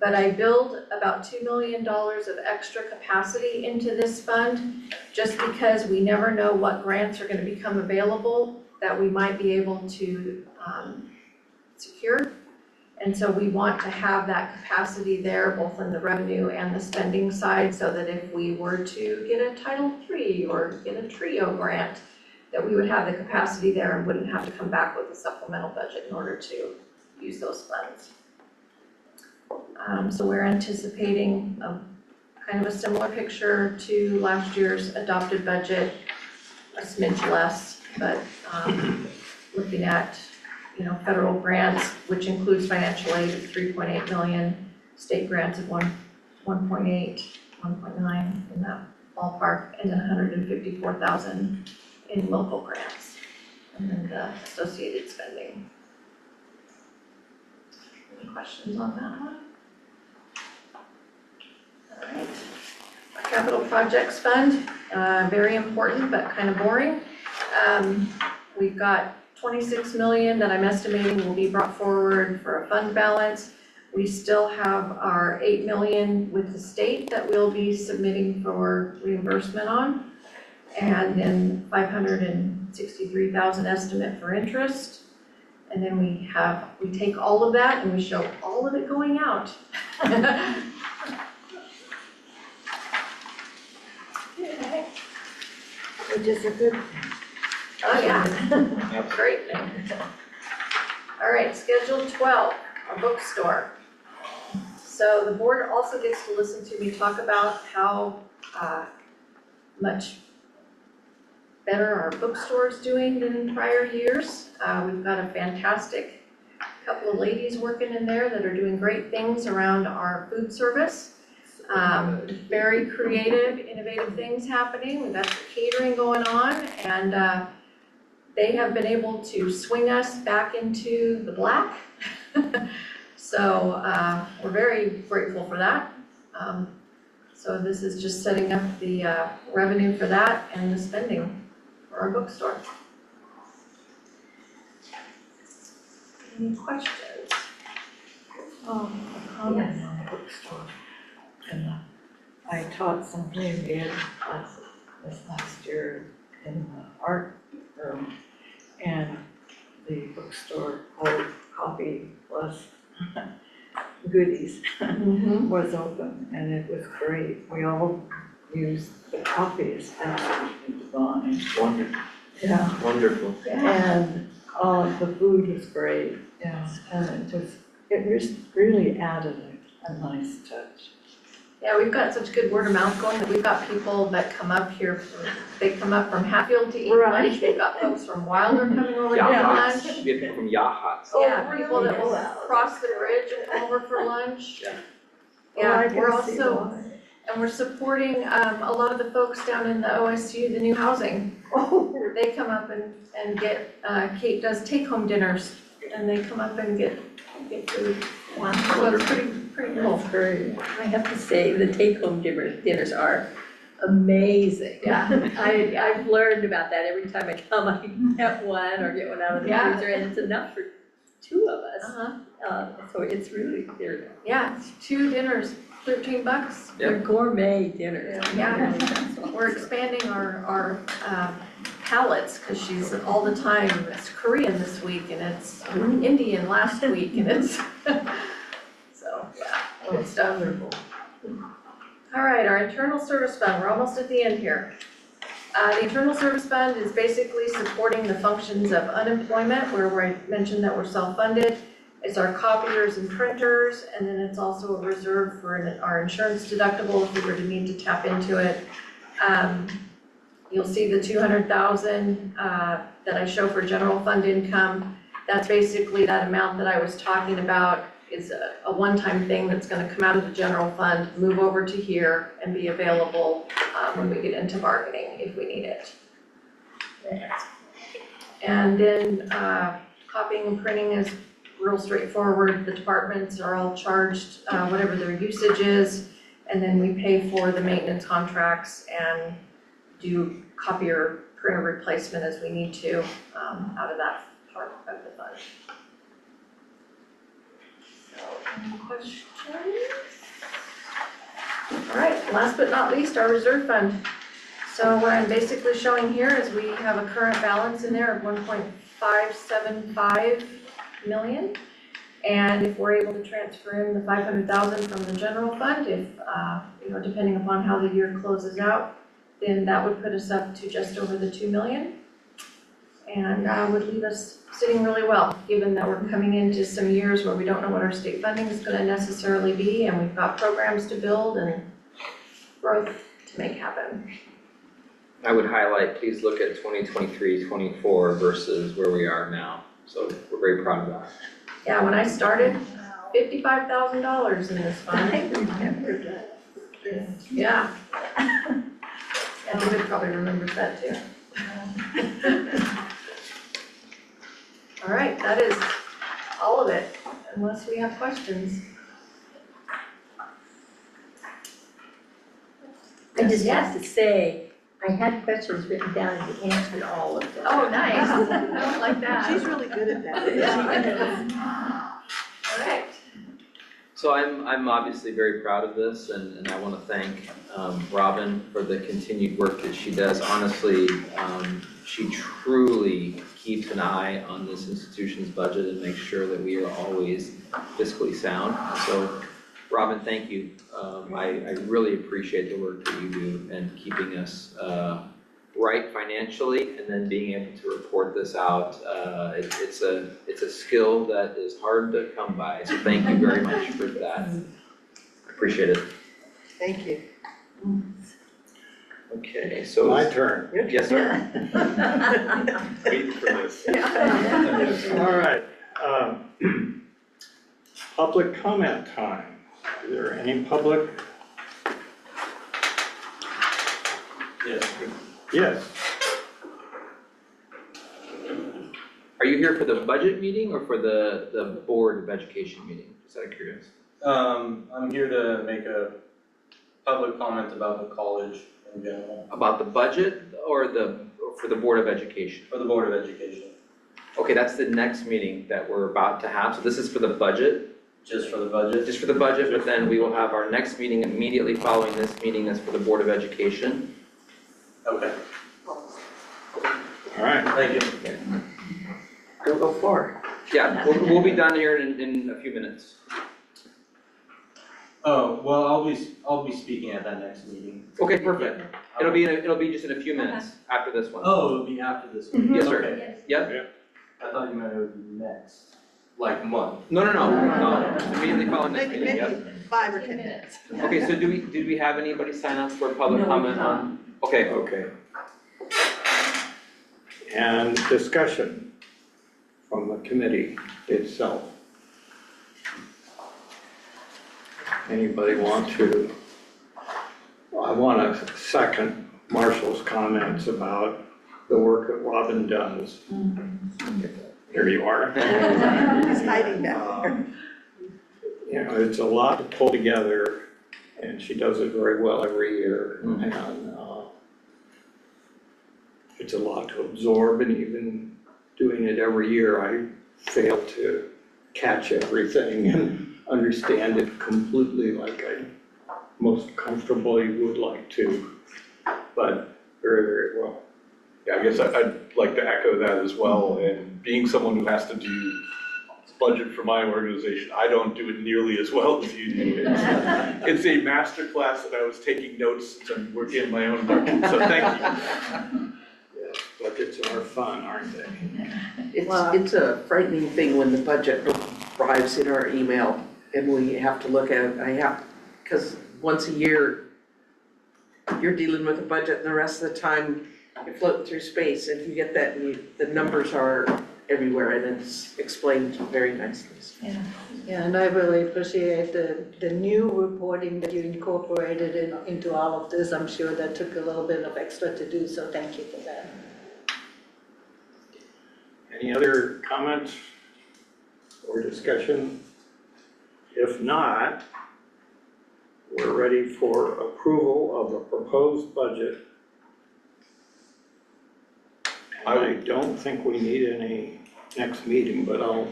But I build about $2 million of extra capacity into this fund just because we never know what grants are going to become available that we might be able to secure. And so we want to have that capacity there, both in the revenue and the spending side, so that if we were to get a Title III or get a TRIO grant, that we would have the capacity there and wouldn't have to come back with a supplemental budget in order to use those funds. So we're anticipating kind of a similar picture to last year's adopted budget, a smidge less, but looking at federal grants, which includes financial aid of 3.8 million, state grants of 1.8, 1.9 in that ballpark, and then 154,000 in local grants, and then the associated spending. Any questions on that one? All right. Our capital projects fund, very important but kind of boring. We've got 26 million that I'm estimating will be brought forward for a fund balance. We still have our 8 million with the state that we'll be submitting for reimbursement on, and then 563,000 estimate for interest. And then we take all of that and we show all of it going out. Which is a good, Oh, yeah. Great thing. All right, Schedule 12, our bookstore. So the board also gets to listen to me talk about how much better our bookstore is doing than in prior years. We've got a fantastic couple of ladies working in there that are doing great things around our food service. Very creative, innovative things happening. We've got the catering going on, and they have been able to swing us back into the black. So we're very grateful for that. So this is just setting up the revenue for that and the spending for our bookstore. Any questions? a comment on the bookstore. And I taught some community ed classes this last year in the art room, and the bookstore called Coffee Plus Goodies was open, and it was great. We all used the coffee as absolutely divine. Wonderful. Yeah, Wonderful. and the food was great, yeah, and it really added a nice touch. Yeah, we've got such good word of mouth going that we've got people that come up here, they come up from Hatfield to eat Right. lunch. We've got folks from Wilder coming over to eat Yahats. lunch. We get people from Yahats. Yeah, people that will Wow. cross the bridge and come over for lunch. Yeah. Yeah, I we're can see also, why. and we're supporting a lot of the folks down in the OSU, the new housing. Oh, They come up and get, Kate does take-home dinners, and they come up and get food. So it's pretty cool. That's great. I have to say, the take-home dinners are amazing. Yeah. I've learned about that. Every time I come, I get one or get one out of the Yeah. freezer, and it's enough for two of us. Uh-huh. So it's really, they're Yeah, it's 2 dinners, $13. they're gourmet dinners. Yeah. We're expanding our palettes, because she's all the time, it's Korean this week, and it's Indian last week, and it's, so, yeah, good stuff. All right, our internal service fund, we're almost at the end here. The internal service fund is basically supporting the functions of unemployment, where I mentioned that we're self-funded. It's our copiers and printers, and then it's also a reserve for our insurance deductible if we were to need to tap into it. You'll see the 200,000 that I show for general fund income. That's basically that amount that I was talking about is a one-time thing that's gonna come out of the general fund, move over to here, and be available when we get into bargaining if we need it. And then copying and printing is real straightforward. The departments are all charged whatever their usage is, and then we pay for the maintenance contracts and do copier printer replacement as we need to out of that part of the fund. So, any questions? All right, last but not least, our reserve fund. So what I'm basically showing here is we have a current balance in there of 1.575 million. And if we're able to transfer in the 500,000 from the general fund, if, depending upon how the year closes out, then that would put us up to just over the 2 million. And would leave us sitting really well, given that we're coming into some years where we don't know what our state funding is gonna necessarily be, and we've got programs to build and growth to make happen. I would highlight, please look at 2023-24 versus where we are now. So we're very proud of that. Yeah, when I started, $55,000 in this fund. I remember that. Yeah. Yeah, David probably remembers that too. All right, that is all of it, unless we have questions. I just have to say, I had questions written down and you answered all of them. Oh, nice. I don't like that. She's really good at that. All right. So I'm obviously very proud of this, and I want to thank Robin for the continued work that she does. Honestly, she truly keeps an eye on this institution's budget and makes sure that we are always fiscally sound. So, Robin, thank you. I really appreciate the work that you do and keeping us right financially, and then being able to report this out. It's a skill that is hard to come by. So thank you very much for that. Appreciate it. Thank you. Okay, so My turn. yes, sir. Wait for this. All right. Public comment time. Is there any public? Yes. Yes. Are you here for the budget meeting or for the Board of Education meeting? Just out of curiosity. I'm here to make a public comment about the college in general, About the budget or for the Board of Education? for the Board of Education, Okay, that's the next meeting that we're about to have. So this is for the budget, just for the budget. just for the budget, but then we will have our next meeting immediately following this meeting that's for the Board of Education. Okay, All right. thank you. Go for it. Yeah, we'll be done here in a few minutes. Oh, well, I'll be speaking at that next meeting. Okay, perfect. It'll be just in a few minutes after this one. Oh, it'll be after this meeting? Yes, sir. Okay. Yep. I thought you meant it would be next, like month. No, just immediately following this meeting, yep. Maybe 5 or 10 minutes. Okay, so did we have anybody sign up for public comment on? Okay. Okay. And discussion from the committee itself. Anybody want to? I want to second Marshall's comments about the work that Robin does. Here you are. He's hiding back there. you know, it's a lot to pull together, and she does it very well every year. Mhm. And it's a lot to absorb, and even doing it every year, I fail to catch everything and understand it completely like I most comfortably would like to, but very, very well. Yeah, I guess I'd like to echo that as well, and being someone who has to do budget for my organization, I don't do it nearly as well as you do. It's a master class that I was taking notes since I'm working in my own budget, so thank you. Yes, budgets are fun, aren't they? It's a frightening thing when the budget arrives in our email and we have to look at it. Because once a year, you're dealing with a budget and the rest of the time you're floating through space. And you get that and the numbers are everywhere and it's explained very nicely. Yeah, and I really appreciate the new reporting that you incorporated into all of this. I'm sure that took a little bit of extra to do, so thank you for that. Any other comments or discussion? If not, we're ready for approval of the proposed budget. And I don't think we need any next meeting, but I'll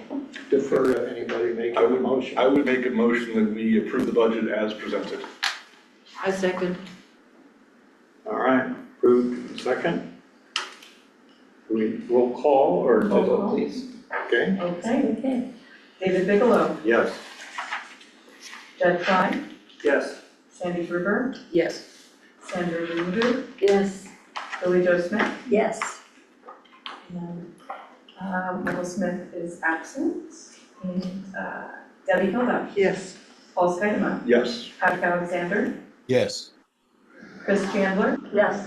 defer to anybody making a motion. I would make a motion that we approve the budget as presented. I second. All right, approved, second. We roll call or? Roll call, please. Okay, Okay. Okay. David Bigelow, yes. Jed Klein, Yes. Sandy Gruber, Yes. Sandra Ruder, Yes. Billy Joe Smith, Yes. and Michael Smith is absent, and Debbie Hilda, Yes. Paul Skaidema, Yes. Patrick Alexander, Yes. Chris Chandler, Yes.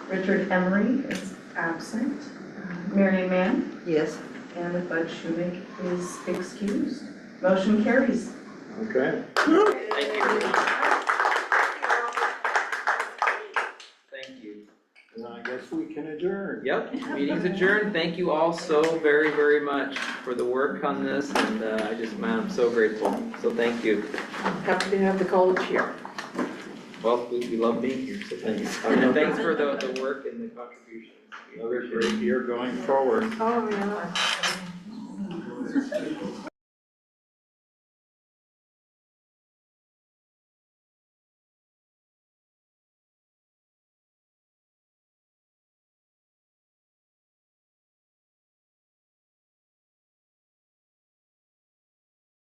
Richard Emery is absent, Marion Mann, Yes. and Bud Schumake is excused. Motion carries. Okay. Thank you. Thank you. And I guess we can adjourn. Yep, meeting's adjourned. Thank you all so very, very much for the work on this, and man, I'm so grateful. So thank you. Happy to have the college here. Well, we love being here, so thanks. And thanks for the work and the contributions. Another great year going forward. Oh, yeah.